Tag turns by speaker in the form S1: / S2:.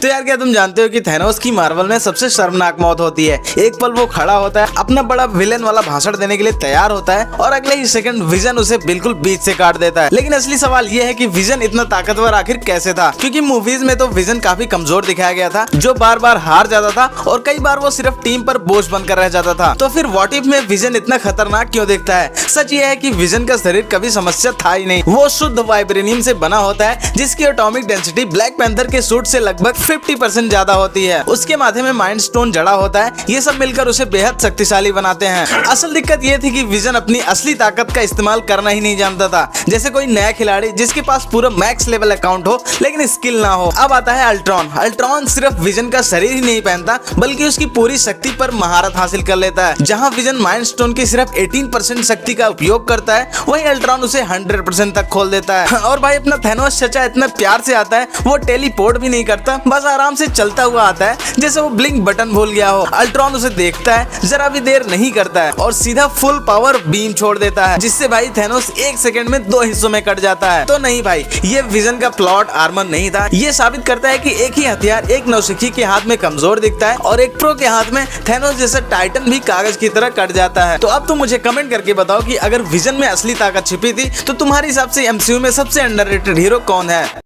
S1: तो यार क्या तुम जानते हो कि थैनोस की मार्वल में सबसे शर्मनाक मौत होती है। एक पल वो खड़ा होता है, अपना बड़ा विलेन वाला भाषण देने के लिए तैयार होता है और अगले ही सेकंड विजन उसे बिल्कुल बीच से काट देता है। लेकिन असली सवाल ये है कि विजन इतना ताकतवर आखिर कैसे था, क्योंकि मूवीज में तो विजन काफी कमजोर दिखाया गया था, जो बार बार हार जाता था और कई बार वो सिर्फ टीम पर बोझ बनकर रह जाता था। तो फिर व्हाट इफ में विजन इतना खतरनाक क्यों दिखता है? सच ये है कि विजन का शरीर कभी समस्या था ही नहीं। वो शुद्ध वाइब्रेनियम से बना होता है, जिसकी एटॉमिक डेंसिटी ब्लैक पैंथर के सूट से लगभग 50% ज्यादा होती है। उसके माथे में माइंड स्टोन जड़ा होता है। ये सब मिलकर उसे बेहद शक्तिशाली बनाते हैं। असल दिक्कत ये थी कि विजन अपनी असली ताकत का इस्तेमाल करना ही नहीं जानता था। जैसे कोई नया खिलाड़ी जिसके पास पूरा मैक्स लेवल अकाउंट हो लेकिन स्किल ना हो। अब आता है अल्ट्रॉन। अल्ट्रॉन सिर्फ विजन का शरीर ही नहीं पहनता, बल्कि उसकी पूरी शक्ति पर महारत हासिल कर लेता है। जहां विजन माइंड स्टोन की सिर्फ 18% शक्ति का उपयोग करता है, वहीं अल्ट्रॉन उसे 100% तक खोल देता है। और भाई अपना थैनोस चचा इतना प्यार से आता है, वो टेलीपोर्ट भी नहीं करता, बस आराम से चलता हुआ आता है जैसे वो ब्लिंक बटन भूल गया हो। अल्ट्रॉन उसे देखता है, जरा भी देर नहीं करता है और सीधा फुल पावर बीम छोड़ देता है, जिससे भाई थैनोस 1 सेकंड में 2 हिस्सों में कट जाता है। तो नहीं भाई, ये विजन का प्लॉट आर्मर नहीं था। ये साबित करता है कि एक ही हथियार एक नौसिखी के हाथ में कमजोर दिखता है और एक प्रो के हाथ में थैनोस जैसा टाइटन भी कागज की तरह कट जाता है। तो अब तुम मुझे कमेंट करके बताओ कि अगर विजन में असली ताकत छिपी थी तो तुम्हारे हिसाब से एमसीयू में सबसे अंडररेटेड हीरो कौन है?